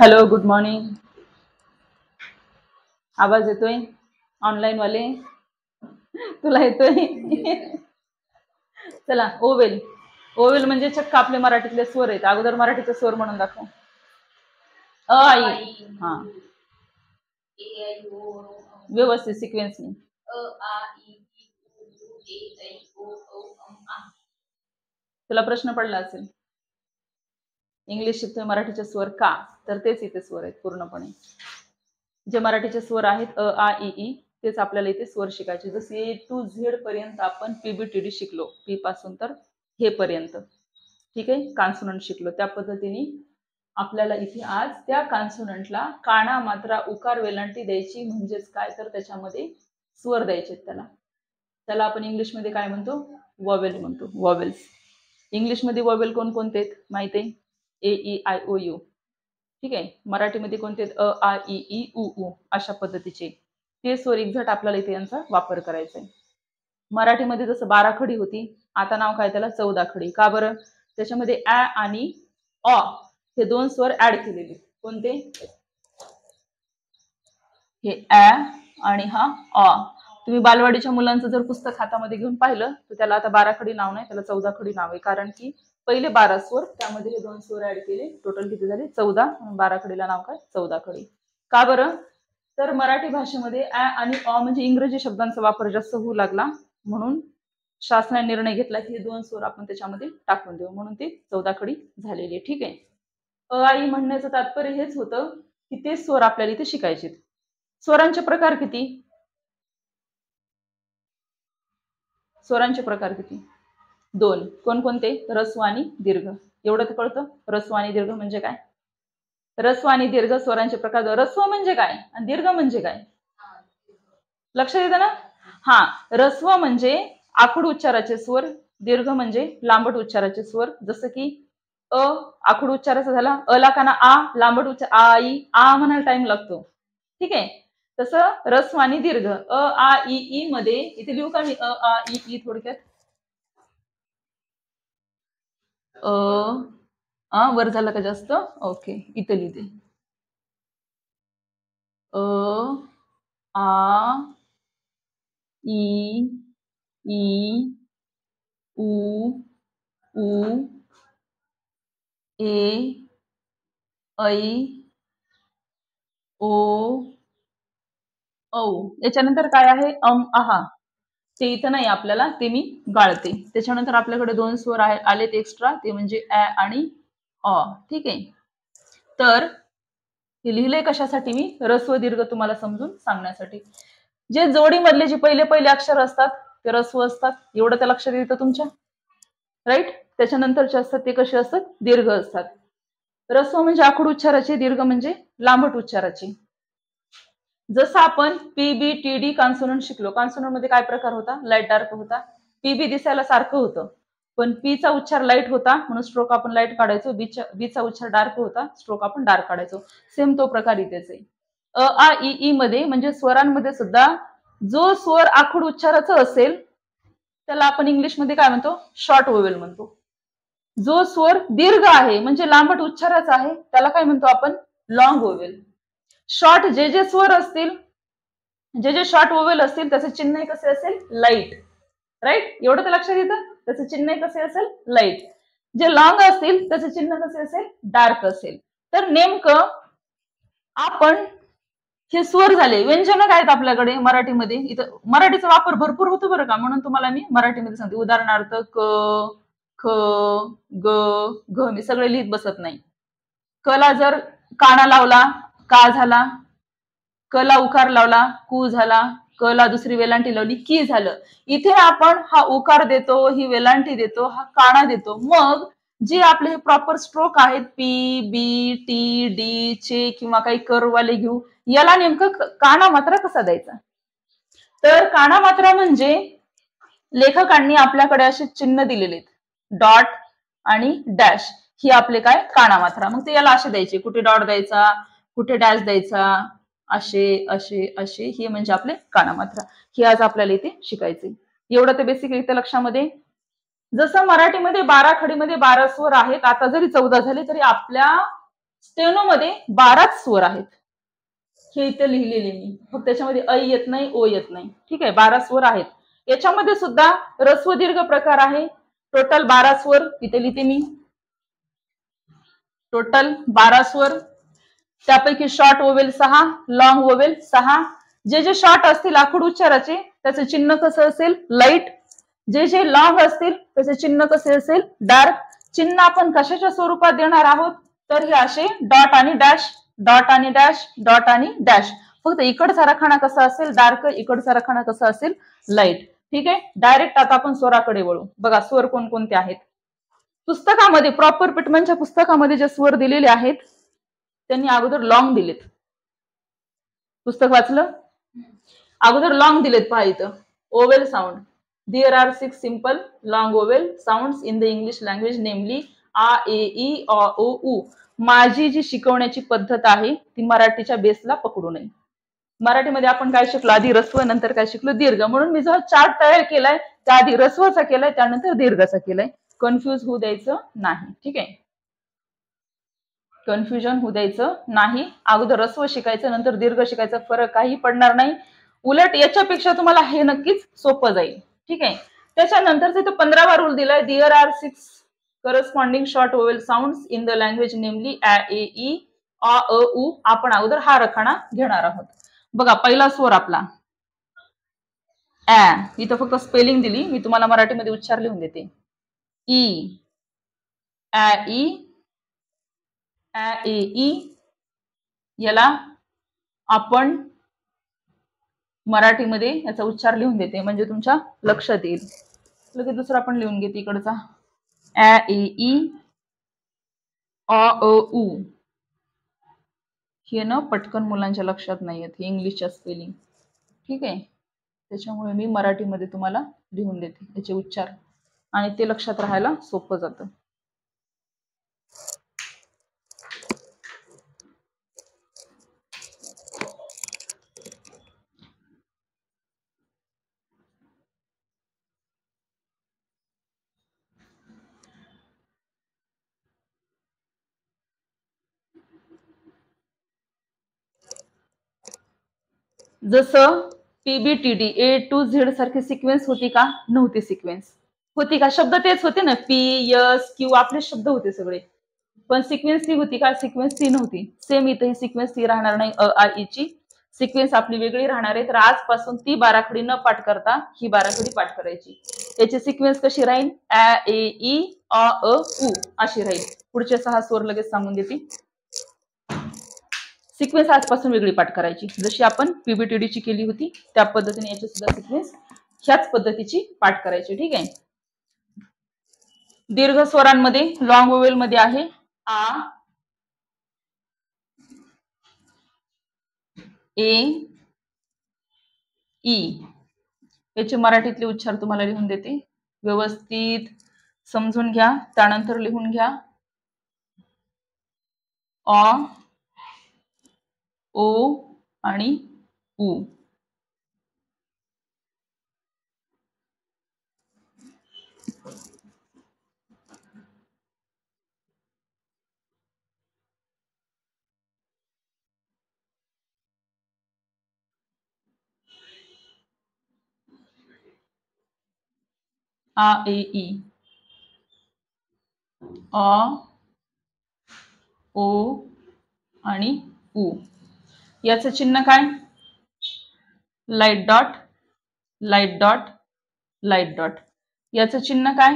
Hello, good morning. आवाज येतोय? Online वाले तुला येतोय? चला, ओवेल. ओवेल म्हणजे चक्क आपले मराठीतले स्वर आहेत. अगोदर मराठीचे स्वर म्हणून दाखव. अ आई. हा, व्यवस्थित सिक्वेन्सनी. तुला प्रश्न पडला असेल इंग्लिश शिकतोय मराठीचे स्वर का, तर तेच इथे स्वर आहेत पूर्णपणे. जे मराठीचे स्वर आहेत अ आ इ ई तेच आपल्याला इथे स्वर शिकायचे. जसे ए टू झेड पर्यंत आपण पीबीटीडी शिकलो, पी पासून तर हे पर्यंत, ठीक आहे, कॉन्सोनंट शिकलो. त्या पद्धतीने आपल्याला इथे आज त्या कॉन्सोनंटला काना मात्रा उकार वेलांटी द्यायची. म्हणजेच काय, तर त्याच्यामध्ये स्वर द्यायचे. त्याला आपण इंग्लिशमध्ये काय म्हणतो? वॉवेल म्हणतो. वॉवेल्स. इंग्लिशमध्ये वॉवेल कोणकोणते आहेत माहिती आहे? ए ई आय ओ यू. ठीक आहे. मराठीमध्ये कोणते? अ आ इ ई उ उ अशा पद्धतीचे ते स्वर एक्झॅक्ट आपल्याला इथे यांचा वापर करायचा आहे. मराठीमध्ये जसं 12 खडी होती, आता नाव काय त्याला? 14 खडी. का बरं? त्याच्यामध्ये ॲ आणि ऑ हे दोन स्वर ऍड केलेले. कोणते? हे ॲ आणि हा ऑ. तुम्ही बालवाडीच्या मुलांचं जर पुस्तक हातामध्ये घेऊन पाहिलं तर त्याला आता 12 खडी नाव नाही, त्याला 14 खडी नाव आहे. कारण की पहिले 12 स्वर, त्यामध्ये हे दोन स्वर ऍड केले. टोटल किती झाले? 14. 12 खडीला नाव काय? 14 खडी. का बरं? तर मराठी भाषेमध्ये ॲ आणि ऑ म्हणजे इंग्रजी शब्दांचा वापर जास्त होऊ लागला, म्हणून शासनाने निर्णय घेतला की हे दोन स्वर आपण त्याच्यामध्ये टाकून देऊ, म्हणून ते 14 खडी झालेली आहे. ठीक आहे. अ आई म्हणण्याचं तात्पर्य हेच होतं की ते स्वर आपल्याला इथे शिकायचे. स्वरांचे प्रकार किती? स्वरांचे प्रकार किती? 2. कोणकोणते? ऱ्हस्व आणि दीर्घ. एवढं तर कळतं. ऱ्हस्व आणि दीर्घ म्हणजे काय? ऱ्हस्व आणि दीर्घ स्वरांचे प्रकार. ऱ्हस्व म्हणजे काय आणि दीर्घ म्हणजे काय? लक्षात येतं ना? हा, ऱ्हस्व म्हणजे आखूड उच्चाराचे स्वर, दीर्घ म्हणजे लांबट उच्चाराचे स्वर. जसं की अ आखूड उच्चाराचा झाला, अला काना आ, लांबट उच्चार आई, आ म्हणायला टाइम लागतो. ठीक आहे. तसं ऱ्हस्व आणि दीर्घ अ आ इ ई मध्ये इथे लिहू का मी? अ आ इ ई थोडक्यात. वर झालं का जास्त? ओके, इथे लिहिते. अ आ इ ई उ उ ए ऐ ओ औ. याच्यानंतर काय आहे? आहा. ते इथं नाही आपल्याला, ते मी गाळते. त्याच्यानंतर आपल्याकडे दोन स्वर आलेत एक्स्ट्रा, ते म्हणजे ॲ आणि ऑ. ठीक आहे. तर हे लिहिलंय कशासाठी मी? ऱ्हस्व दीर्घ तुम्हाला समजून सांगण्यासाठी. जे जोडीमधले जे पहिले पहिले अक्षर असतात ते ऱ्हस्व असतात, एवढं तर लक्षात येतं तुमच्या, राईट? त्याच्यानंतरचे असतात ते कसे असतात? दीर्घ असतात. ऱ्हस्व म्हणजे आखूड उच्चाराचे, दीर्घ म्हणजे लांबट उच्चाराचे. जसं आपण पीबीटीडी कॉन्सोनंट शिकलो, कॉन्सोनंट मध्ये काय प्रकार होता? लाईट डार्क होता. पीबी दिसायला सारखं होतं, पण पीचा उच्चार लाईट होता म्हणून स्ट्रोक आपण लाईट काढायचो. बीचा उच्चार डार्क होता, स्ट्रोक आपण डार्क काढायचो. सेम तो प्रकार इथेच आहे. अ आ इ ई मध्ये म्हणजे स्वरांमध्ये सुद्धा जो स्वर आखूड उच्चाराचा असेल त्याला आपण इंग्लिशमध्ये काय म्हणतो? शॉर्ट वोवेल म्हणतो. जो स्वर दीर्घ आहे म्हणजे लांबट उच्चाराचा आहे त्याला काय म्हणतो आपण? Long vowel. शॉर्ट जे जे स्वर असतील, जे जे शॉर्ट वोवेल असतील त्याचे चिन्ह कसे असेल? लाईट. राईट? एवढं तर लक्षात येतं. त्याचे चिन्ह कसे असेल? लाईट. जे लॉंग असतील त्याचे चिन्ह कसे असेल? डार्क असेल. तर नेमकं आपण हे स्वर झाले. व्यंजन काय आहेत आपल्याकडे मराठीमध्ये? इथं मराठीचा वापर भरपूर होतो बरं का, म्हणून तुम्हाला मी मराठीमध्ये सांगते. उदाहरणार्थ क, ख, ग, घ मी सगळे लिहित बसत नाही. कला जर काना लावला का झाला, कला उकार लावला कू झाला, कला दुसरी वेलांटी लावली की झालं. इथे आपण हा उकार देतो, ही वेलांटी देतो, हा काना देतो. मग जे आपले हे प्रॉपर स्ट्रोक आहेत पी बी टी डी चे किंवा काही कर्ववाले घेऊ, याला नेमकं काना मात्रा कसा द्यायचा? तर काना मात्रा म्हणजे लेखकांनी आपल्याकडे असे चिन्ह दिलेले आहेत, डॉट आणि डॅश. ही आपले काय? काना मात्रा. मग ते याला असे द्यायचे, कुठे डॉट द्यायचा, कुठे डॅश द्यायचा, असे असे असे, हे म्हणजे आपले काना मात्रा. हे आज आपल्याला इथे शिकायचे. एवढं तर बेसिक इथे लक्षामध्ये. जसं मराठीमध्ये 12 खडीमध्ये 12 स्वर आहेत, आता जरी 14 झाले तरी आपल्या स्टेनो मध्ये 12 स्वर आहेत. हे इथे लिहिलेले मी, फक्त त्याच्यामध्ये ऐ येत नाही, ओ येत नाही. ठीक आहे, 12 स्वर आहेत. याच्यामध्ये सुद्धा ऱ्हस्व दीर्घ प्रकार आहे. टोटल 12 स्वर इथे लिहिते मी. टोटल 12 स्वर, त्यापैकी शॉर्ट वोवेल 6, लॉंग वोवेल 6. जे जे शॉर्ट असतील आखूड उच्चाराचे त्याचे चिन्ह कसं असेल, लाईट. जे जे लॉंग असतील त्याचे चिन्ह कसे असेल, डार्क. चिन्ह आपण कशाच्या स्वरूपात देणार आहोत, तर हे असे डॉट आणि डॅश, डॉट आणि डॅश, डॉट आणि डॅश. फक्त इकडचा रखाना कसा असेल, डार्क. इकडचा रखाना कसा असेल, लाईट. ठीक आहे, डायरेक्ट आता आपण स्वराकडे वळू. बघा स्वर कोणकोणते आहेत. पुस्तकामध्ये प्रॉपर पिटमनच्या पुस्तकामध्ये जे स्वर दिलेले आहेत त्यांनी अगोदर लॉंग दिलेत. पुस्तक वाचलं, अगोदर लॉंग दिलेत. पहा इथं vowel sound. There are 6 simple long vowel sounds in the English language, namely आ, ए, ई, अ, ओ, उ. माझी जी शिकवण्याची पद्धत आहे ती मराठीच्या बेसला पकडू नये. मराठीमध्ये आपण काय शिकलो, आधी ऱ्हस्व नंतर काय शिकलो, दीर्घ. म्हणून मी जो चार्ट तयार केलाय त्या आधी ऱ्हस्वचा केलाय त्यानंतर दीर्घचा केलाय. कन्फ्युज होऊ द्यायचं नाही. ठीक आहे, कन्फ्युजन होऊ द्यायचं नाही. अगोदर ऱ्हस्व शिकायचं नंतर दीर्घ शिकायचं, फरक काही पडणार नाही. उलट याच्यापेक्षा तुम्हाला हे नक्कीच सोपं जाईल. ठीक आहे, त्याच्यानंतर तिथे 15वा रूल दिलाय. There are 6 corresponding short vowel sounds in the language, namely आ, ए, ई, अ, उ. आपण अगोदर हा रखाना घेणार आहोत. बघा पहिला स्वर आपला ऍ. इथं फक्त स्पेलिंग दिली, मी तुम्हाला मराठीमध्ये उच्चार लिहून देते. ई, ऍ, ई, ऍ, ए, ई. याला आपण मराठीमध्ये याचा उच्चार लिहून देते म्हणजे तुमच्या लक्षात येईल. लगेच दुसरा आपण लिहून घेते इकडचा, ऍ, ए, ई, अ, उ. हे ना पटकन मुलांच्या लक्षात नाही येत, हे इंग्लिशच्या स्पेलिंग. ठीक आहे, त्याच्यामुळे मी मराठीमध्ये तुम्हाला लिहून देते याचे उच्चार, आणि ते लक्षात राहायला सोपं जातं. जसं पीबीटीडी ए टू झेड सारखी सिक्वेन्स होती का, नव्हती सिक्वेन्स. होती का, शब्द तेच होते ना, पी, एस, क्यू, आपले शब्द होते सगळे, पण सिक्वेन्स ती होती का, सिक्वेन्स ती नव्हती. सेम इथे ही सिक्वेन्स ती राहणार नाही. अ, आ, ई ची सिक्वेन्स आपली वेगळी राहणार आहे. तर आजपासून ती बाराखडी न पाठ करता ही बाराखडी पाठ करायची. याची सिक्वेन्स कशी राहील, ऍ, ए, ई, अ, उ अशी राहील. पुढचे 6 स्वर लगेच सांगून देते. सिक्वेन्स आजपासून वेगळी पाठ करायची, जशी आपण पीबीटीडीची केली होती त्या पद्धतीने याची सुद्धा सिक्वेन्स ह्याच पद्धतीची पाठ करायची. ठीक आहे, दीर्घ स्वरांमध्ये लॉंग वोवेल मध्ये आहे आ, ए, ई. याचे मराठीतले उच्चार तुम्हाला लिहून देते, व्यवस्थित समजून घ्या, त्यानंतर लिहून घ्या. अ, ओ आणि उ. आ, ए, ई, अ, ओ आणि उ. याचं चिन्ह काय, light dot, light dot, light dot. याचं चिन्ह काय,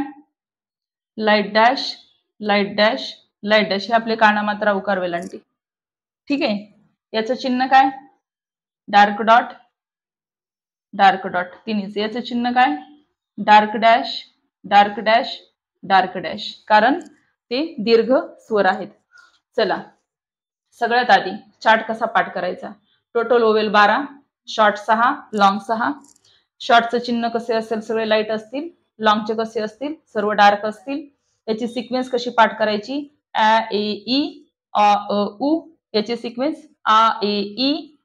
light dash, light dash, light dash. हे आपले कानामात्रा उकार वेलांटी. ठीक आहे, याचं चिन्ह काय, डार्क डॉट, डार्क डॉट. तिन्हीच. याचं चिन्ह काय, dark dash, dark dash, dark dash, कारण ते दीर्घ स्वर आहेत. चला, सगळ्यात आधी चार्ट कसा पाठ करायचा. Total oval 12, short 6, long 6. शॉर्टचं चिन्ह कसे असेल, सगळे लाईट असतील. लॉंगचे कसे असतील, सर्व डार्क असतील. याची सिक्वेन्स कशी पाठ करायची, ऍ, ए, ई, अ, उ. याची सिक्वेन्स आ, ए, ई,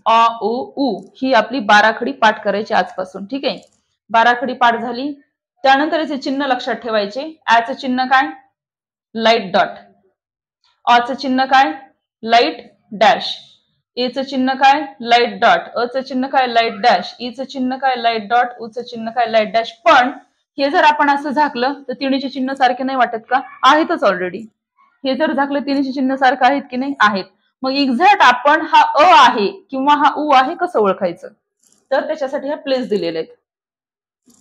अ, उ. ही आपली बाराखडी पाठ करायची आजपासून. ठीक आहे, बाराखडी पाठ झाली. त्यानंतर याचे चिन्ह लक्षात ठेवायचे. ऍचं चिन्ह काय, लाईट डॉट. अचं चिन्ह काय लाईट डॅश, एचं चिन्ह काय लाईट डॉट, अचं चिन्ह काय लाईट डॅश, ईचं चिन्ह काय लाईट डॉट, उचं चिन्ह काय लाईट डॅश. पण हे जर आपण असं झाकलं तर तिन्हीचे चिन्ह सारखे नाही वाटत का? आहेतच ऑलरेडी. हे जर झाकलं तिन्हीचे चिन्ह सारखं आहेत की नाही? आहेत. मग एक्झॅक्ट आपण हा अ आहे किंवा हा उ आहे कसं ओळखायचं? तर त्याच्यासाठी ह्या प्लेस दिलेले आहेत.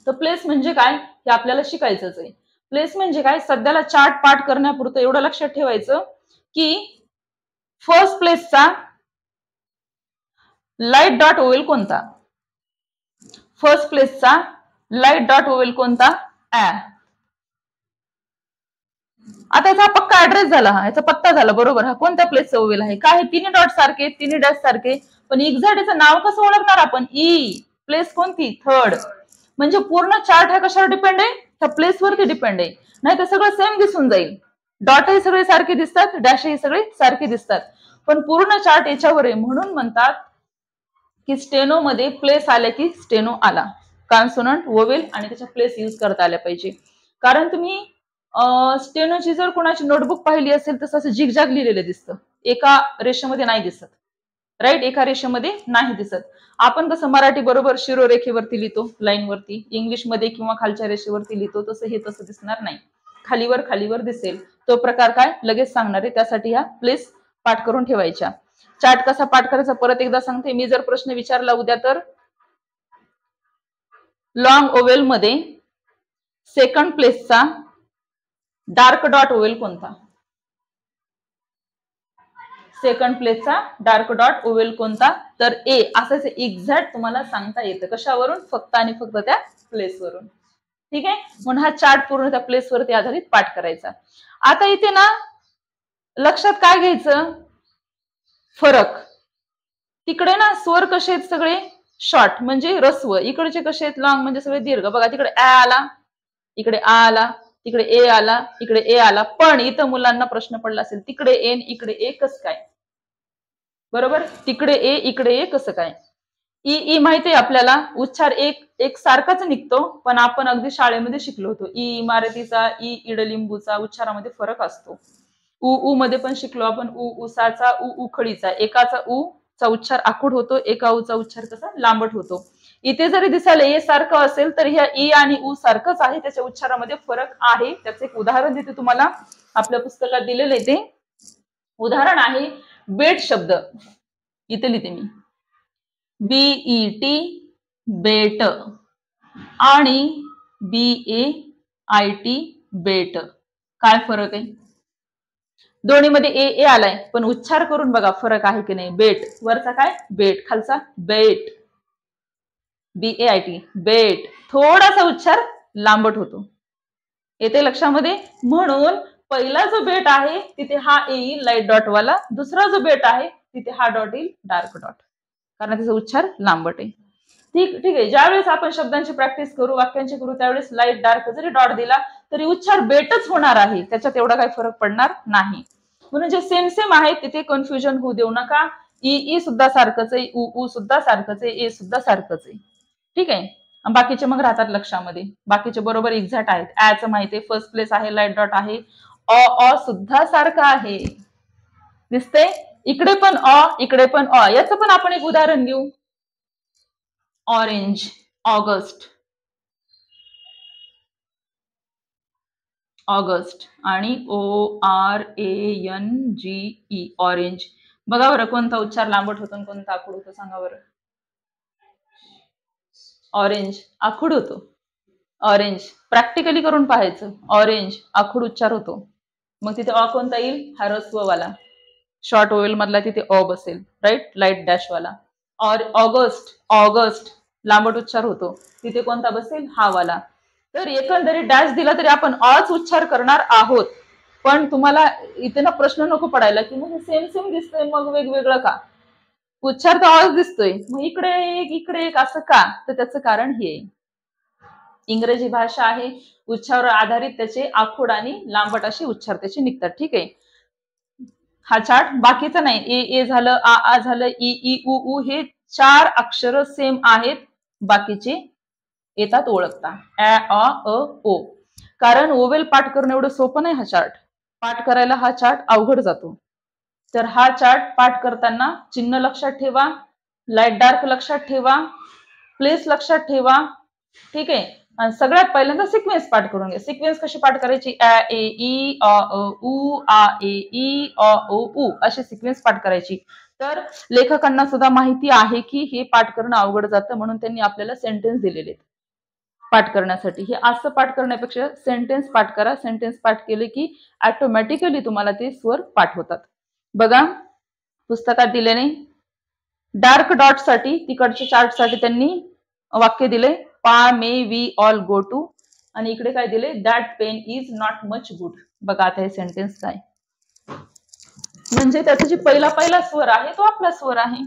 तर प्लेस म्हणजे काय हे आपल्याला शिकायचंच आहे. प्लेस म्हणजे काय, सध्याला चार्ट पाठ करण्यापुरतं एवढं लक्षात ठेवायचं की फर्स्ट प्लेसचा लाईट डॉट ओवेल कोणता? फर्स्ट प्लेसचा लाईट डॉट ओवेल कोणता? ऍ. आता याचा पक्का ऍड्रेस झाला, हा याचा पत्ता झाला बरोबर. हा कोणत्या प्लेसचा ओवेल आहे? काय तिन्ही डॉट सारखे, तिन्ही डॅश सारखे, पण एक्झॅक्ट याचं नाव कसं ओळखणार आपण? ई. प्लेस कोणती? थर्ड. म्हणजे पूर्ण चार्ट हा कशावर डिपेंड आहे? त्या प्लेसवरती डिपेंड आहे. नाही तर सगळं सेम दिसून जाईल. डॉट हे सगळे सारखे दिसतात, डॅश हे सगळे सारखे दिसतात, पण पूर्ण चार्ट याच्यावर आहे. म्हणून म्हणतात की स्टेनो मध्ये प्लेस आल्या की स्टेनो आला. कॉन्सोनंट वोवेल आणि त्याच्या प्लेस यूज करता आल्या पाहिजे. कारण तुम्ही स्टेनोची जर कोणाची नोटबुक पाहिली असेल तर असं झिगझॅग लिहिलेलं दिसतं, एका रेषेमध्ये नाही दिसत. राईट, एका रेषेमध्ये नाही दिसत. आपण कसं मराठी बरोबर शिरोरेखेवरती लिहितो, लाईनवरती, इंग्लिशमध्ये किंवा खालच्या रेषेवरती लिहितो, तसं हे तसं दिसणार नाही, खालीवर खालीवर दिसेल. तो प्रकार काय लगेच सांगणार आहे, त्यासाठी ह्या प्लेस पाठ करून ठेवायच्या. चार्ट कसा पाठ करायचा परत एकदा सांगते. मी जर प्रश्न विचारला उद्या तर लॉंग ओवेल मध्ये सेकंड प्लेसचा डार्क डॉट ओवेल कोणता? सेकंड प्लेसचा डार्क डॉट ओवेल कोणता? तर ए. असंच एक्झॅक्ट तुम्हाला सांगता येतं. कशावरून? फक्त आणि फक्त त्या प्लेसवरून. ठीक आहे, म्हणून हा चार्ट पूर्ण त्या प्लेसवरती आधारित पाठ करायचा. आता इथे ना लक्षात काय घ्यायचं? फरक. तिकडे ना स्वर कसे आहेत सगळे शॉर्ट म्हणजे रस्व, इकडचे कसे आहेत लॉंग म्हणजे सगळे दीर्घ. बघा तिकडे ऍ आला, इकडे आ आला, इकडे ए आला, इकडे ए आला. पण इथं मुलांना प्रश्न पडला असेल तिकडे एन इकडे ए कसं काय? बरोबर, तिकडे ए इकडे ए कसं काय? ई ई माहितीये आपल्याला, उच्चार एक सारखाच निघतो, पण आपण अगदी शाळेमध्ये शिकलो होतो. ई इमारतीचा, ई इडलिंबूचा उच्चारामध्ये फरक असतो. उ उ मध्ये पण शिकलो आपण, उ उसाचा, उ उखळीचा. एकाचा उ चा उच्चार आखूड होतो, एका उ चा उच्चार कसा लांबट होतो. इथे जरी दिसायला ए सारखं असेल तर ह्या ई आणि उ सारखंच आहे, त्याच्या उच्चारामध्ये फरक आहे. त्याचं एक उदाहरण देते तुम्हाला, आपल्या पुस्तकात दिलेलं आहे ते उदाहरण आहे बेट शब्द. इथे लिहिते मी बीईटी बेट आणि BAIT बेट. काय फरक आहे? दोन्हीमध्ये ए ए आलाय, पण उच्चार करून बघा फरक आहे की नाही. बेट वरचा काय बेट, खालचा बेट. BAIT बेट, थोडासा उच्चार लांबट होतो. येते लक्षामध्ये? म्हणून पहिला जो बेट आहे तिथे हा येईल लाईट डॉट वाला, दुसरा जो बेट आहे तिथे हा डॉट येईल डार्क डॉट, कारण त्याचा उच्चार लांबट आहे. ठीक आहे, ज्यावेळेस आपण शब्दांची प्रॅक्टिस करू, वाक्यांची करू, त्यावेळेस लाईट डार्क जरी डॉट दिला तरी उच्चार बेटच होणार आहे, त्याच्यात एवढा काही फरक पडणार नाही. म्हणून जे सेम सेम आहे तिथे कन्फ्युजन होऊ देऊ नका. ई सुद्धा सारखंच आहे, उ सुद्धा सारखंच आहे, ए सुद्धा सारखंच आहे. ठीक आहे, बाकीचे मग राहतात लक्षामध्ये, बाकीचे बरोबर एक्झॅक्ट आहेत. ऍचं माहिती आहे, फर्स्ट प्लेस आहे, लाईट डॉट आहे. अ सुद्धा सारखं आहे, दिसते. इकडे पण इकडे पण याचं पण आपण एक उदाहरण घेऊ. ऑरेंज, ऑगस्ट, ऑगस्ट आणि ORANGE ऑरेंज. बघा बरं कोणता उच्चार लांबट होतो आणि कोणता आखूड होतो, सांगा बरं. ऑरेंज आखूड होतो. ऑरेंज प्रॅक्टिकली करून पाहायचं, ऑरेंज आखूड उच्चार होतो. मग तिथे अ कोणता येईल? हा रस्ववाला, शॉर्ट ओवेल मधला तिथे अ बसेल, राईट, लाईट डॅश वाला. ऑगस्ट, ऑगस्ट लांबट उच्चार होतो, तिथे कोणता बसेल? हा वाला. तर एकंदरीत डॅश दिला तरी आपण अच उच्चार करणार आहोत. पण तुम्हाला इथे ना प्रश्न नको पडायला की मग सेम सेम दिसतंय मग वेगवेगळं का? उच्चार तर अच दिसतोय, मग इकडे एक असं का? तर त्याचं कारण हे इंग्रजी भाषा आहे, उच्चारावर आधारित त्याचे आखूड आणि लांबट असे उच्चार त्याचे निघतात. ठीक आहे, हा चार्ट बाकीचा नाही. ए झालं, आ झालं, ई उ हे 4 अक्षर सेम आहेत, बाकीचे येतात ओळखता. अ ओ. कारण ओवेल पाठ करणं एवढं सोपं नाही हा चार्ट. पाठ करायला हा चार्ट अवघड जातो. तर हा चार्ट पाठ करताना चिन्ह लक्षात ठेवा, लाईट डार्क लक्षात ठेवा, प्लेस लक्षात ठेवा. ठीक आहे. आणि सगळ्यात पहिल्यांदा सिक्वेन्स पाठ करून घ्या. सिक्वेन्स कशी पाठ करायची? अ ए ई अ उ आ ए ई अ उ अशी सिक्वेन्स पाठ करायची. तर लेखकांना सुद्धा माहिती आहे की हे पाठ करणं अवघड जातं, म्हणून त्यांनी आपल्याला सेंटेन्स दिलेले आहेत पाठ करण्यासाठी. हे असं पाठ करण्यापेक्षा सेंटेन्स पाठ करा. सेंटेन्स पाठ केले की ऑटोमॅटिकली तुम्हाला ते स्वर पाठ होतात. बघा पुस्तकात दिलेले डार्क डॉट साठी, तिकडच्या चार्ट साठी त्यांनी वाक्य दिले, पा may we all go too, आणि इकडे काय दिले, that pen is not much good. बघा आता हे सेंटेन्स काय, म्हणजे त्याचा जे पहिला स्वर आहे तो आपला स्वर आहे.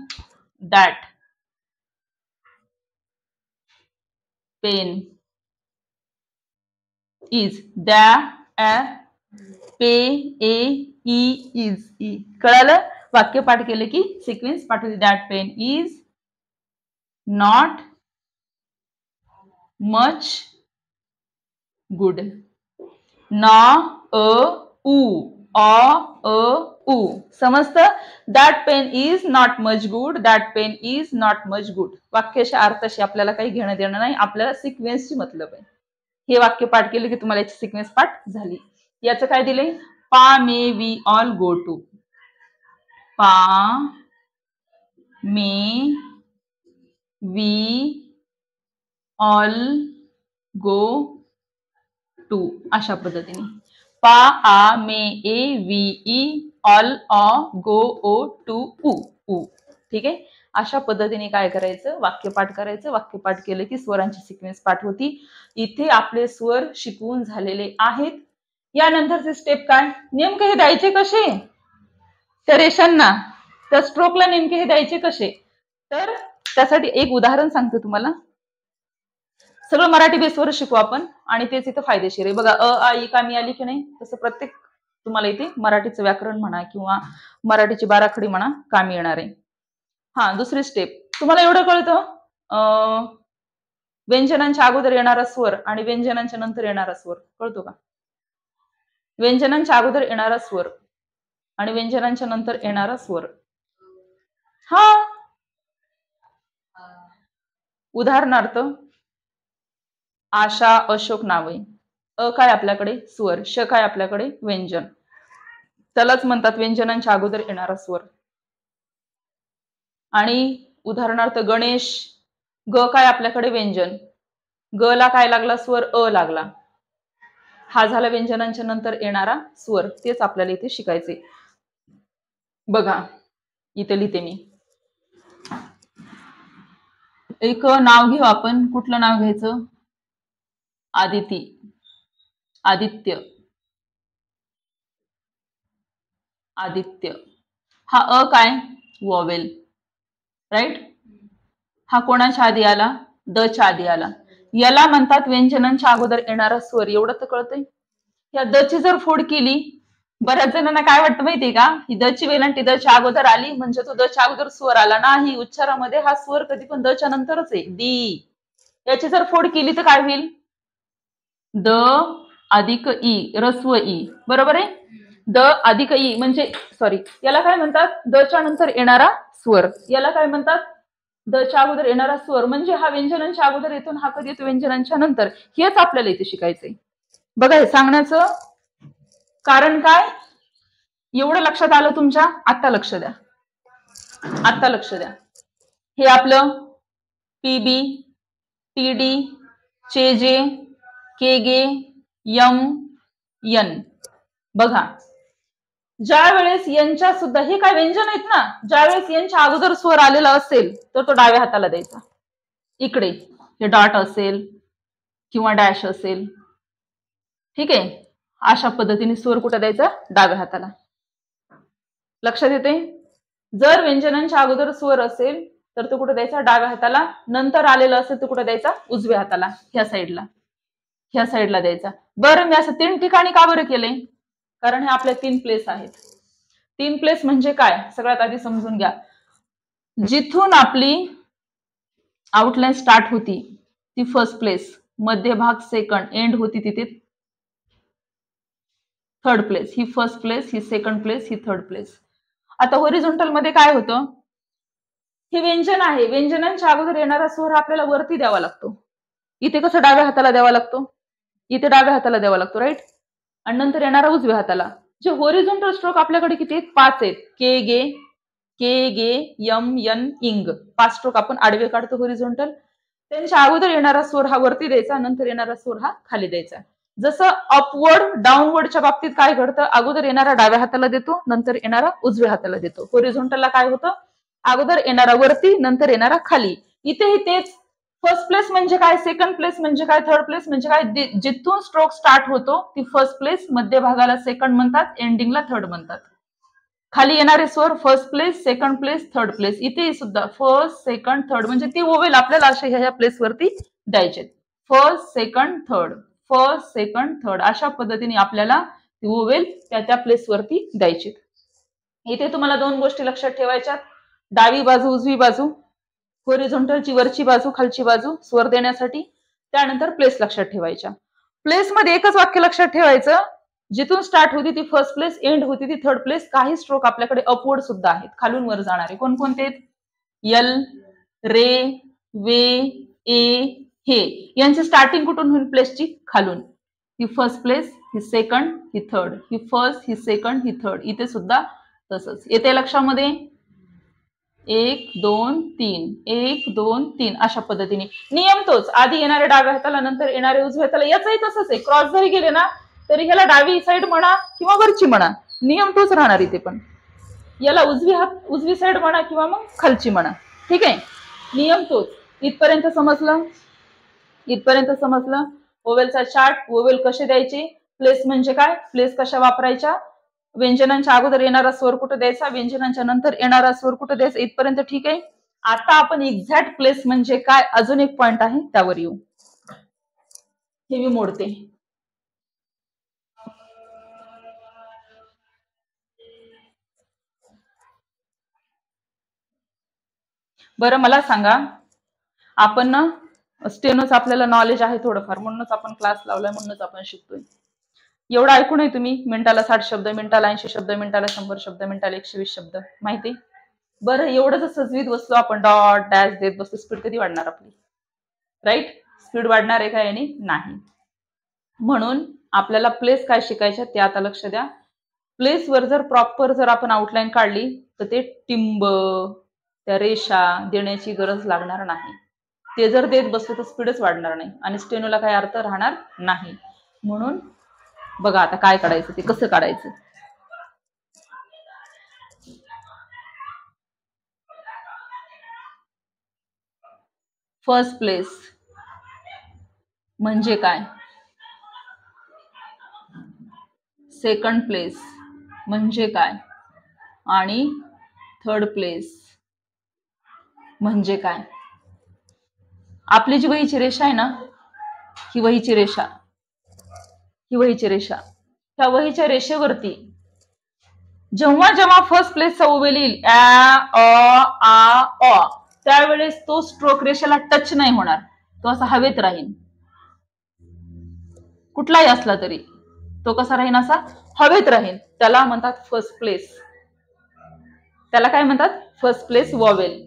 दॅट पेन इज, द्या पे ए ई इज, ई कळालं. वाक्य पाठ केले की सिक्वेन्स पाठ होते. That pen is not much good. ना अ उ उ समजतं. That pen is not much good, that pen is not much good. वाक्याच्या अर्थाशी आपल्याला काही घेणं देणं नाही, आपल्याला सिक्वेन्सची मतलब आहे. हे वाक्य पाठ केले की तुम्हाला याची सिक्वेन्स पाठ झाली. याचं काय दिले, पा may we all go to, पा may we all go to अशा पद्धतीने. पा आ मे ए वी ई ऑल गो ओ टू उ. ठीक आहे. अशा पद्धतीने काय करायचं, वाक्य पाठ करायचं. वाक्य पाठ केलं की स्वरांची सिक्वेन्स पाठ होती. इथे आपले स्वर शिकवून झालेले आहेत. यानंतरचे स्टेप काय, नेमके हे द्यायचे कसे, त्या रेषांना, त्या स्ट्रोकला नेमके हे द्यायचे कसे. तर त्यासाठी एक उदाहरण सांगते तुम्हाला. सगळं मराठी बेसवर शिकू आपण, आणि तेच इथं फायदेशीर आहे. बघा आ ई कामी आली की नाही, तसं प्रत्येक तुम्हाला इथे मराठीचं व्याकरण म्हणा किंवा मराठीची बाराखडी म्हणा कामी येणार आहे. हा दुसरी स्टेप, तुम्हाला एवढं कळतं व्यंजनांच्या अगोदर येणारा स्वर आणि व्यंजनांच्या नंतर येणारा स्वर कळतो का? व्यंजनांच्या अगोदर येणारा स्वर आणि व्यंजनांच्या नंतर येणारा स्वर. हा उदाहरणार्थ आशा, अशोक नावे. अ काय आपल्याकडे स्वर, श काय आपल्याकडे व्यंजन, त्यालाच म्हणतात व्यंजनांच्या अगोदर येणारा स्वर. आणि उदाहरणार्थ गणेश, ग काय आपल्याकडे व्यंजन, ग ला काय लागला स्वर, अ लागला. हा झाला व्यंजनांच्या नंतर येणारा स्वर. तेच आपल्याला इथे शिकायचे. बघा इथे लिहिते मी, एक नाव घेऊ आपण. कुठलं नाव घ्यायचं, आदिती, आदित्य, आदित्य. हा अ काय वॉवेल, राईट. हा कोणाच्या आधी आला, द च्या आधी आला. याला म्हणतात व्यंजनांच्या अगोदर येणारा स्वर. एवढं तर कळतंय. या द ची जर फोड केली, बऱ्याच जणांना काय वाटतं माहितीये का, ही द ची वेलांटी द च्या अगोदर आली म्हणजे तो द च्या अगोदर स्वर आला. नाही, उच्चारामध्ये हा स्वर कधी पण द च्या नंतरच आहे. दी. याची जर फोड केली तर काय होईल, द अधिक ई, रस्व ई. बरोबर आहे. द अधिक ई म्हणजे सॉरी, याला काय म्हणतात, द च्या नंतर येणारा स्वर. याला काय म्हणतात, द च्या अगोदर येणारा स्वर. म्हणजे हा व्यंजनांच्या अगोदर येतो, हा कधी येतो, व्यंजनांच्या नंतर. हेच आपल्याला इथे शिकायचंय. बघा हे सांगण्याचं कारण काय, एवढं लक्षात आलं तुमच्या, आत्ता लक्ष द्या, आत्ता लक्ष द्या. हे आपलं पीबी, टीडी, चेजे, केगे, यम, यन. बघा ज्या वेळेस यांच्या सुद्धा, हे काय व्यंजन आहेत ना, ज्या वेळेस यांच्या अगोदर स्वर आलेला असेल तर तो डाव्या हाताला द्यायचा. इकडे हे डॉट असेल किंवा डॅश असेल. ठीक आहे. अशा पद्धतीने स्वर कुठे द्यायचा, डाव्या हाताला. लक्षात येते. जर व्यंजनांच्या अगोदर स्वर असेल तर तो कुठे द्यायचा, डाव्या हाताला. नंतर आलेला असेल तर कुठे द्यायचा, उजव्या हाताला, ह्या साईडला, ह्या साईडला द्यायचा. बरं मी असं 3 ठिकाणी का बरं केले, कारण हे आपल्या 3 प्लेस आहेत. 3 प्लेस म्हणजे काय, सगळ्यात आधी समजून घ्या. जिथून आपली आउटलाईन स्टार्ट होती ती फर्स्ट प्लेस, मध्यभाग सेकंड, एंड होती तिथे थर्ड प्लेस, ही फर्स्ट प्लेस, ही सेकंड प्लेस, ही थर्ड प्लेस. आता होरिझॉन्टल मध्ये काय होतं, हे व्यंजन आहे, व्यंजनांच्या अगोदर येणारा स्वर आपल्याला वरती द्यावा लागतो. इथे कसं डाव्या हाताला द्यावा लागतो, इथे डाव्या हाताला द्यावा लागतो, राईट. आणि नंतर येणारा उजव्या हाताला. जे होरिझॉन्टल स्ट्रोक आपल्याकडे किती आहेत, 5 आहेत. के गे, के गे, यम यन इंग, 5 स्ट्रोक आपण आडवे काढतो होरिझॉन्टल. त्यांच्या अगोदर येणारा स्वर हा वरती द्यायचा, नंतर येणारा स्वर हा खाली द्यायचा. जसं अपवर्ड डाऊनवर्डच्या बाबतीत काय घडतं, अगोदर येणारा डाव्या हाताला देतो, नंतर येणारा उजव्या हाताला देतो. होरिझॉन्टलला काय होतं, अगोदर येणारा वरती, नंतर येणारा खाली. इथेही तेच. फर्स्ट प्लेस म्हणजे काय, सेकंड प्लेस म्हणजे काय, थर्ड प्लेस म्हणजे काय, जिथून स्ट्रोक स्टार्ट होतो ती फर्स्ट प्लेस, मध्यभागाला सेकंड म्हणतात, एंडिंगला थर्ड म्हणतात. खाली येणारे स्वर first place, second place, third place. इथे सुद्धा फर्स्ट, सेकंड, थर्ड, म्हणजे ती ओवेल आपल्याला अशा ह्या प्लेसवरती द्यायचे. First, second, third, first, second, third, अशा पद्धतीने आपल्याला ती ओवेल त्या प्लेसवरती द्यायची. इथे तुम्हाला 2 गोष्टी लक्षात ठेवायच्यात, डावी बाजू, उजवी बाजू, होरिझॉन्टलची वरची बाजू, खालची बाजू स्वर देण्यासाठी. त्यानंतर प्लेस लक्षात ठेवायच्या. प्लेसमध्ये एकच वाक्य लक्षात ठेवायचं, जिथून स्टार्ट होती ती फर्स्ट प्लेस, एंड होती ती थर्ड प्लेस. काही स्ट्रोक आपल्याकडे अपवर्ड सुद्धा आहेत, खालून वर जाणारे. कोणकोणते आहेत, यल, रे, वे, ए, हे. यांची स्टार्टिंग कुठून होईल, प्लेसची खालून. ही फर्स्ट प्लेस, ही सेकंड, ही थर्ड, ही फर्स्ट, ही सेकंड, ही थर्ड. इथे सुद्धा तसंच येते लक्षामध्ये. 1 2 3, 1 2 3, अशा पद्धतीने. नियम तोच, आधी येणारे डाव्या हाताला, नंतर येणारे उजव्या हाताला. याचंही तसंच आहे, क्रॉस जरी गेले ना तरी ह्याला डावी साईड म्हणा किंवा वरची म्हणा, नियम तोच राहणार इथे पण. याला उजवी साईड म्हणा किंवा मग खालची म्हणा, ठीक आहे, नियम तोच. इथपर्यंत समजलं, इथपर्यंत समजलं. ओवेलचा चार्ट, ओवेल कसे द्यायचे, प्लेस म्हणजे काय, प्लेस कशा वापरायच्या, व्यंजनांच्या अगोदर येणारा स्वर कुठं द्यायचा, व्यंजनांच्या नंतर येणारा स्वर कुठं द्यायचा, इथपर्यंत ठीक आहे. आता आपण एक्झॅक्ट प्लेस म्हणजे काय, अजून एक पॉइंट आहे त्यावर येऊ. हे मी मोडते. बरं मला सांगा, आपण ना स्टेनोच आपल्याला नॉलेज आहे थोडंफार, म्हणूनच आपण क्लास लावलाय, म्हणूनच आपण शिकतोय. एवढं ऐकून आहे तुम्ही, मिनिटाला 60 शब्द, मिनिटाला 80 शब्द, मिनिटाला 100 शब्द, मिनिटाला 120 शब्द, माहिती. बरं एवढं जर सजवीत बसलो आपण, डॉट डॅश देत बसलो, स्पीड कधी वाढणार आपली, राईट. स्पीड वाढणार आहे का याने, नाही. म्हणून आपल्याला प्लेस काय शिकायच्या ते आता लक्ष द्या. प्लेसवर जर प्रॉपर जर आपण आउटलाईन काढली तर ते टिंब, त्या रेषा देण्याची गरज लागणार नाही. ते जर देत बसलो तर स्पीडच वाढणार नाही आणि स्टेनोला काही अर्थ राहणार नाही. म्हणून बघा आता काय काढायचं, ते कसं काढायचं. फर्स्ट प्लेस म्हणजे काय, सेकंड प्लेस म्हणजे काय, आणि थर्ड प्लेस म्हणजे काय. आपली जी वहीची रेषा आहे ना, ही वहीची रेषा, ही वहीची रेषा, त्या वहीच्या रेषेवरती जेव्हा जेव्हा फर्स्ट प्लेसचा ओवेल येईल, त्यावेळेस तो स्ट्रोक रेषेला टच नाही होणार, तो असा हवेत राहील. कुठलाही असला तरी तो कसा राहील, असा हवेत राहील. त्याला म्हणतात फर्स्ट प्लेस. त्याला काय म्हणतात, first place vowel.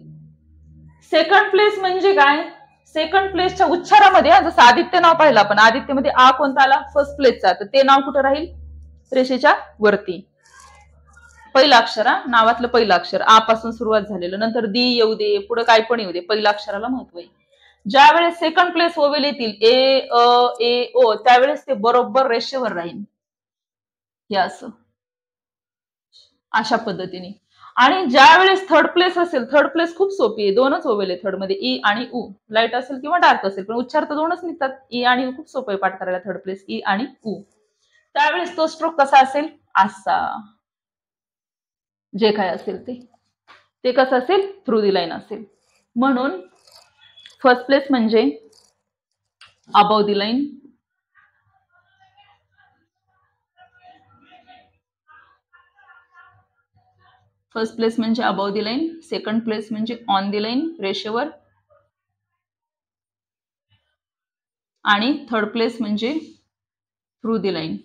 Second place म्हणजे काय, सेकंड प्लेसच्या उच्चारामध्ये, जसं आदित्य नाव पाहिलं आपण, आदित्यमध्ये आ कोणता आला, फर्स्ट प्लेसचा, तर ते नाव कुठं राहील, रेषेच्या वरती. पहिलं अक्षर, नावातलं पहिलं अक्षर, आ पासून सुरुवात झालेलं, नंतर दी येऊ दे, पुढे काय पण येऊ दे, पहिल्या अक्षराला महत्व आहे. ज्या वेळेस सेकंड प्लेस ओवेल येतील, ए ओ, त्यावेळेस ते बरोबर रेषेवर राहील, हे असं, अशा पद्धतीने. आणि ज्या वेळेस थर्ड प्लेस असेल, थर्ड प्लेस खूप सोपी आहे, 2च ओवेल आहे थर्ड मध्ये, ई आणि उ. लाईट असेल किंवा डार्क असेल, पण उच्चार तर 2च निघतात, ई आणि उ. खूप सोपं आहे पाठ करायला, थर्ड प्लेस ई आणि उ. त्यावेळेस तो स्ट्रोक कसा असेल, असा, जे काय असेल ते कसं असेल, थ्रू दी लाईन असेल. म्हणून फर्स्ट प्लेस म्हणजे above the line, first place म्हणजे above the line, second place म्हणजे ऑन दी लाईन, रेषेवर, आणि थर्ड प्लेस म्हणजे through the line.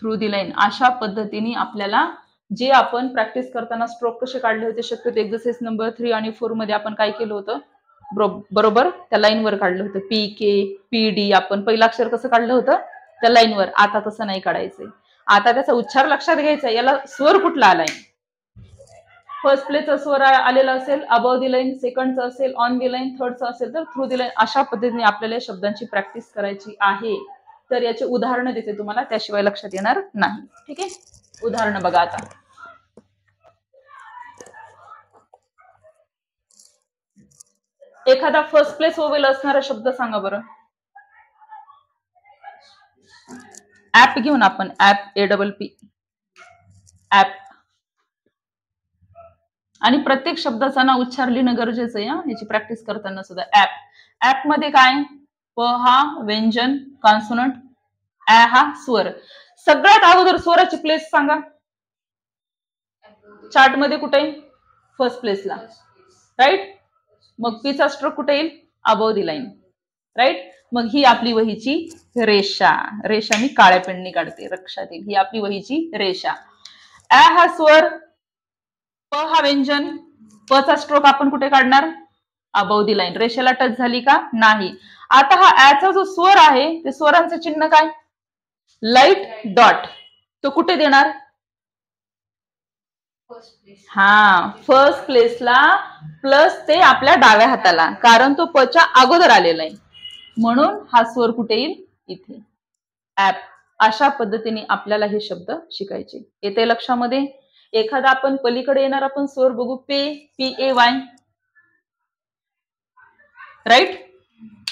Through the line. अशा पद्धतीने आपल्याला जे आपण प्रॅक्टिस करताना स्ट्रोक कसे काढले होते, शक्यतो एक्सरसाइज नंबर 3 आणि 4 मध्ये आपण काय केलं होतं, बरोबर त्या लाईनवर काढलं होतं. पी के पी डी आपण पहिलं अक्षर कसं काढलं होतं त्या लाईनवर. आता तसं नाही काढायचंय. आता त्याचा उच्चार लक्षात घ्यायचा. याला स्वर कुठला आलाय, फर्स्ट प्लेसचा स्वर आलेला असेल, अबव दी लाईन, सेकंडचा असेल, ऑन दी लाईन, थर्डचा असेल तर थ्रू दी लाईन. अशा पद्धतीने आपल्याला शब्दांची प्रॅक्टिस करायची आहे. तर याचे उदाहरणं देते तुम्हाला, त्याशिवाय लक्षात येणार नाही. ठीक आहे, उदाहरणं बघा आता. एखादा फर्स्ट प्लेस वोवेल असणारा शब्द सांगा बरं. ऍप घेऊन आपण, ऍप, APP, ऍप. आणि प्रत्येक शब्दाचा ना उच्चार लिहिणं गरजेचं आहे याची प्रॅक्टिस करताना सुद्धा. ऍप, ऍप मध्ये काय, प हा व्यंजन कॉन्सोनंट, ऍ हा स्वर. सगळ्यात अगोदर स्वराची प्लेस सांगा चार्ट मध्ये कुठे, फर्स्ट प्लेसला, राईट. मग पीचा स्ट्रोक कुठे येईल, अबव दी लाईन, राईट. मग ही आपली वहीची रेषा, रेषा मी काळ्या पेननी काढते, लक्षात येईल. ही आपली वहीची रेषा. ऍ हा स्वर, प हा व्यंजन, प चा स्ट्रोक आपण कुठे काढणार, अबव दी लाईन. रेषेला टच झाली का, नाही. आता हा ऍचा जो स्वर आहे ते स्वरांचं चिन्ह काय, लाईट डॉट. तो कुठे देणार, हा फर्स्ट प्लेसला, प्लस ते आपल्या डाव्या हाताला, कारण तो पच्या अगोदर आलेला आहे. म्हणून हा स्वर कुठे येईल, इथे, ऍप. अशा पद्धतीने आपल्याला हे शब्द शिकायचे. येते लक्षामध्ये. एखादा आपण पलीकडे येणार आपण स्वर बघू, पे, PAY, राईट.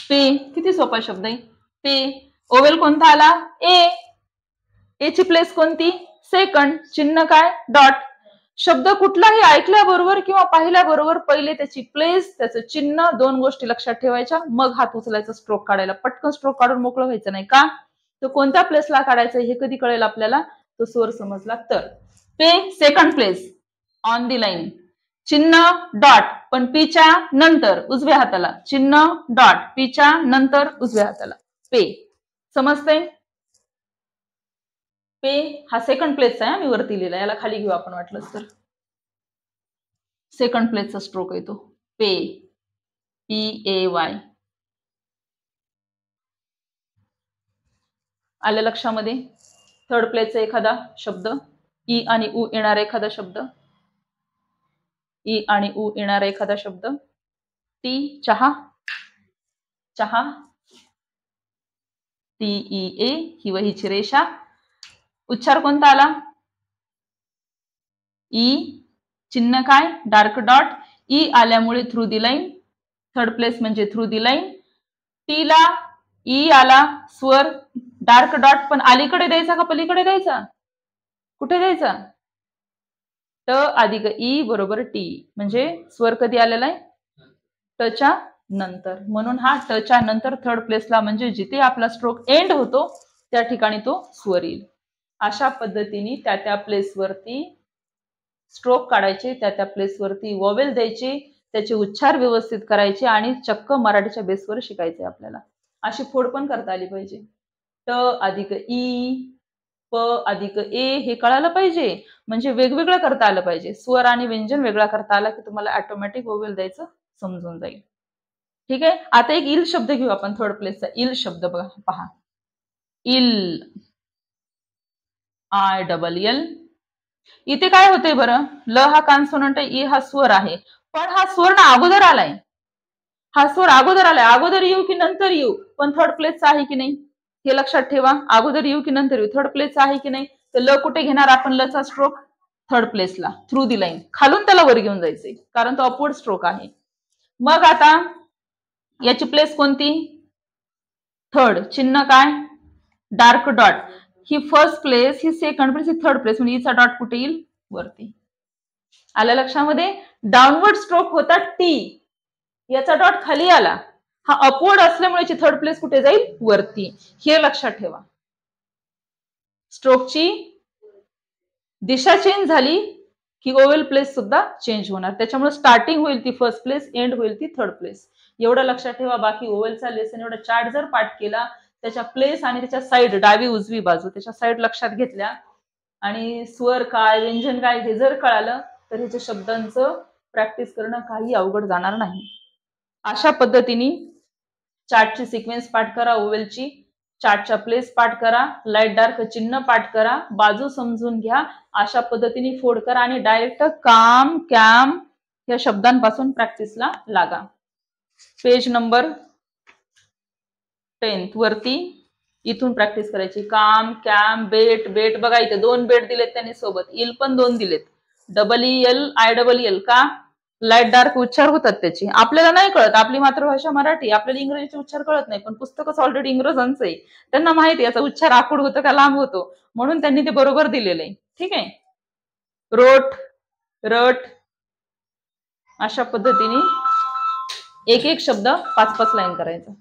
पे किती सोपा शब्द आहे, पे. ओवेल कोणता आला, ए. ए ची प्लेस कोणती, सेकंड, चिन्ह काय, डॉट. शब्द कुठलाही ऐकल्याबरोबर किंवा पाहिल्याबरोबर पहिले त्याची प्लेस, त्याचं चिन्ह, दोन गोष्टी लक्षात ठेवायच्या. मग हात उचलायचा स्ट्रोक काढायला. पटकन स्ट्रोक काढून मोकळं व्हायचं नाही. का, तो कोणत्या प्लेसला काढायचं हे कधी कळेल आपल्याला, तो स्वर समजला तर. P second place, on the line, चिन्ह डॉट, पण पीच्या नंतर उजव्या हाताला, चिन्ह डॉट, पीच्या नंतर उजव्या हाताला, पे. समजतंय. पे हा सेकंड प्लेसचा आहे, मी वरती लिहिला, याला खाली घेऊ आपण वाटलंच तर. सेकंड प्लेसचा स्ट्रोक आहे तो, पे, PAY. आलं लक्षामध्ये. थर्ड प्लेसचा एखादा शब्द, ई आणि उ येणारा एखादा शब्द, ई आणि उ येणारा एखादा शब्द, टी, चहा, चहा, TEA, ही वहीची रेषा. उच्चार कोणता आला, ई, चिन्ह काय, डार्क डॉट. ई आल्यामुळे through the line, third place म्हणजे थ्रू दी लाईन. टी ला ई आला, स्वर, डार्क डॉट, पण अलीकडे द्यायचा का पलीकडे द्यायचा, कुठे द्यायचा, ट अधिक ई बरोबर टी, म्हणजे स्वर कधी आलेला आहे, टच्या नंतर. म्हणून हा टच्या नंतर थर्ड प्लेसला, म्हणजे जिथे आपला स्ट्रोक एंड होतो त्या ठिकाणी तो स्वर येईल. अशा पद्धतीने त्या त्या प्लेसवरती स्ट्रोक काढायचे, त्या त्या प्लेसवरती वॉवेल द्यायचे, त्याचे उच्चार व्यवस्थित करायचे आणि चक्क मराठीच्या बेसवर शिकायचे आपल्याला. अशी फोड पण करता आली पाहिजे. ट अधिक ई, प अधिक ए, हे कळायला पाहिजे. म्हणजे वेगवेगळं करता आलं पाहिजे. स्वर आणि व्यंजन वेगळा करता आला की तुम्हाला ऑटोमॅटिक वॉवेल द्यायचं समजून जाईल. ठीक आहे. आता एक इल शब्द घेऊ आपण, थर्ड प्लेसचा इल शब्द बघा, पहा, इल, ILL. इथे काय होतंय बरं, ल हा कॉन्सोनंट आहे, ई हा स्वर आहे, पण हा स्वर ना अगोदर आलाय, हा स्वर अगोदर आलाय. अगोदर येऊ की नंतर येऊ, पण थर्ड प्लेसचा आहे की नाही हे लक्षात ठेवा. अगोदर येऊ की नंतर येऊ, थर्ड प्लेसचा आहे की नाही. तर ल कुठे घेणार आपण, लचा स्ट्रोक थर्ड प्लेसला, थ्रू दी लाईन, खालून त्याला वर घेऊन जायचंय कारण तो अपवर्ड स्ट्रोक आहे. मग आता याची प्लेस कोणती, थर्ड, चिन्ह काय, डार्क डॉट. ही फर्स्ट प्लेस, ही सेकंड प्लेस, ही थर्ड प्लेस, म्हणजे हिचा डॉट कुठे येईल, वरती. आल्या लक्षामध्ये. डाऊनवर्ड स्ट्रोक होता टी, याचा डॉट खाली आला, हा अपवर्ड असल्यामुळे थर्ड प्लेस कुठे जाईल, वरती. हे लक्षात ठेवा. स्ट्रोकची दिशा चेंज झाली की ओवेल प्लेस सुद्धा चेंज होणार. त्याच्यामुळे स्टार्टिंग होईल ती फर्स्ट प्लेस, एंड होईल ती थर्ड प्लेस. एवढं लक्षात ठेवा. बाकी ओवेलचा लेसन एवढा चार्ट जर पाठ केला त्याच्या प्लेस आणि त्याच्या साईड, डावी उजवी बाजू त्याच्या साईड लक्षात घेतल्या आणि स्वर काय, व्यंजन काय हे जर कळालं तर ह्याच्या शब्दांचं प्रॅक्टिस करणं काही अवघड जाणार नाही. अशा पद्धतीने चार्टची सिक्वेन्स पाठ करा, ओवेलची चार्टच्या प्लेस पाठ करा, लाईट डार्क चिन्ह पाठ करा, बाजू समजून घ्या, अशा पद्धतीने फोड करा आणि डायरेक्ट काम कॅम या शब्दांपासून प्रॅक्टिसला लागा. पेज नंबर 10 वरती इथून प्रॅक्टिस करायची. काम कॅम बेट, बेट बघा इथे 2 बेट दिलेत त्यांनी सोबत, इल पण 2 दिलेत, EL का लाईट डार्क उच्चार होतात त्याची. आपल्याला नाही कळत, आपली मातृभाषा मराठी, आपल्याला इंग्रजीचे उच्चार कळत नाही, पण पुस्तकच ऑलरेडी इंग्रजांचं आहे, त्यांना माहिती याचा उच्चार आखूड होतो का लांब होतो, म्हणून त्यांनी ते बरोबर दिलेलं आहे. ठीक आहे. रोट, रट अशा पद्धतीने एक एक शब्द 5-5 लाईन करायचा.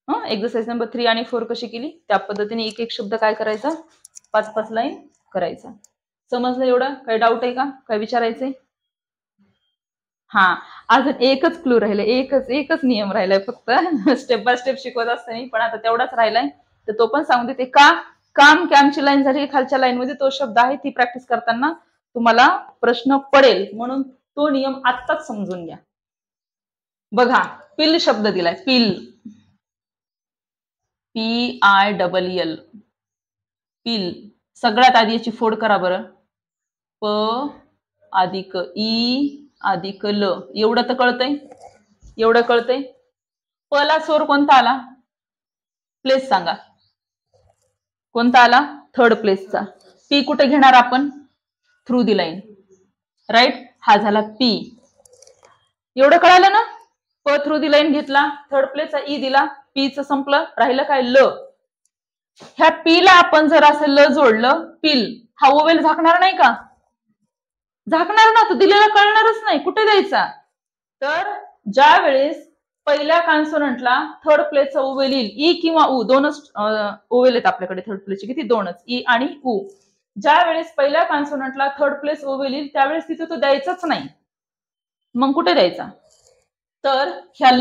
एक्सरसाइज नंबर 3 आणि 4 कशी केली त्या पद्धतीने एक एक शब्द काय करायचा, 5-5 लाईन करायचा. समजलं एवढं? काही डाऊट आहे का, काय विचारायचंय? हा, अजून एकच क्लू राहिलाय, एकच नियम राहिलाय फक्त. स्टेप बाय स्टेप शिकवत असताना, पण आता तेवढाच राहिलाय तर तो पण सांगू देते. का काम कॅमची लाईन झाली, खालच्या लाईन मध्ये तो शब्द आहे, ती प्रॅक्टिस करताना तुम्हाला प्रश्न पडेल, म्हणून तो नियम आत्ताच समजून घ्या. बघा, पिल शब्द दिलाय, पिल, PILL, पिल. सगळ्यात आधी याची फोड करा बरं. प अधिक ई अधिक ल, एवढं तर कळतंय, एवढं कळतंय. प ला स्वर कोणता आला, प्लेस सांगा, कोणता आला, थर्ड प्लेसचा. पी कुठे घेणार आपण, थ्रू दी लाईन, राईट, हा झाला पी. एवढं कळालं ना. प थ्रू दी लाईन घेतला, थर्ड प्लेसचा ई दिला, पीच संपलं, राहिलं काय, ल. ह्या पी ला आपण जर असं ल जोडलं, पिल, हा ओवेल झाकणार नाही का, झाकणार ना, तो दिलेला कळणारच नाही, कुठे द्यायचा. तर ज्या वेळेस पहिल्या कॉन्सोनंटला थर्ड प्लेसचा ओवेल येईल, ई किंवा उ, दोनच ओवेल आहेत आपल्याकडे थर्ड प्लेसचे, किती, दोनच, ई आणि उ. ज्या वेळेस पहिल्या कॉन्सोनंटला थर्ड प्लेस ओवेल येईल त्यावेळेस तिथे तो द्यायचाच नाही. मग कुठे द्यायचा, तर ह्या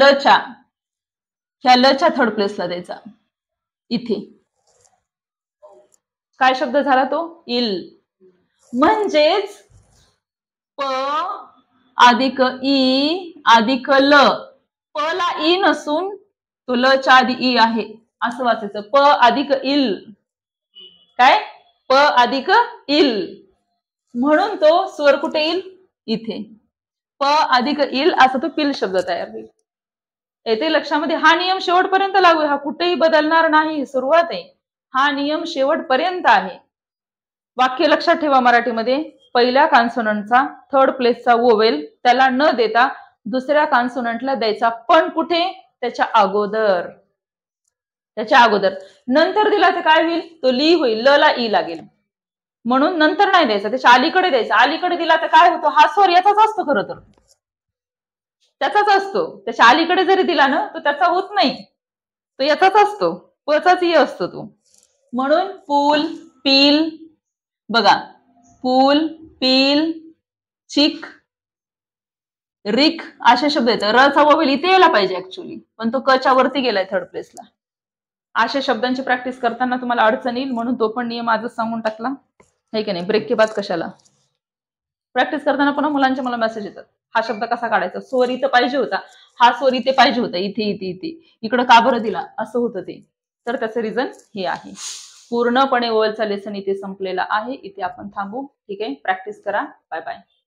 लच्या थर्ड प्लेसला द्यायचा. इथे काय शब्द झाला तो, इल. म्हणजेच प अधिक ई अधिक ल, प ला ई नसून तो लच्या आधी ई आहे असं वाचायचं, प अधिक इल, काय, प अधिक इल, म्हणून तो स्वर कुठे येईल, इथे, प अधिक इल असा तो पिल शब्द तयार होईल. येथे लक्षामध्ये हा नियम शेवटपर्यंत लागू आहे, हा कुठेही बदलणार नाही, सुरुवात आहे, हा नियम शेवटपर्यंत आहे. वाक्य लक्षात ठेवा, मराठीमध्ये पहिल्या कॉन्सोनंटचा थर्ड प्लेसचा वोवेल त्याला न देता दुसऱ्या कॉन्सोनंटला द्यायचा, पण कुठे, त्याच्या अगोदर, त्याच्या अगोदर. नंतर दिला तर काय होईल, तो ली होईल, ल ला ई लागेल, म्हणून नंतर नाही द्यायचा, त्याच्या अलीकडे द्यायचा. अलीकडे दिला तर काय होतो, हा स्वर याचाच असतो, खरं तर त्याचाच असतो. त्याच्या अलीकडे जरी दिला ना तो त्याचा होत नाही, तो याचाच असतो, पचाच ई असतो तो. म्हणून पूल, पील, बघा, पूल, पील, चिक, रिक असे शब्द येतात. रचा वोवेल इथे यायला पाहिजे ऍक्च्युअली, पण तो कच्या वरती गेलाय थर्ड प्लेसला. अशा शब्दांची प्रॅक्टिस करताना तुम्हाला अडचण येईल, म्हणून तो पण नियम आजच सांगून टाकला, है की नाही. ब्रेक के बाद कशाला, प्रॅक्टिस करताना पुन्हा मुलांचे मला मेसेज येतात, हा शब्द कसा काढायचा, स्वर इथं पाहिजे होता, हा स्वर इथे पाहिजे होता, इथे इथे इथे, इकडं का बरं दिला, असं होतं ते. तर त्याचं रिझन हे आहे. पूर्णपणे ओवेलचा लेसन इथे संपलेला आहे, इथे आपण थांबू. ठीक आहे, प्रॅक्टिस करा. Bye bye.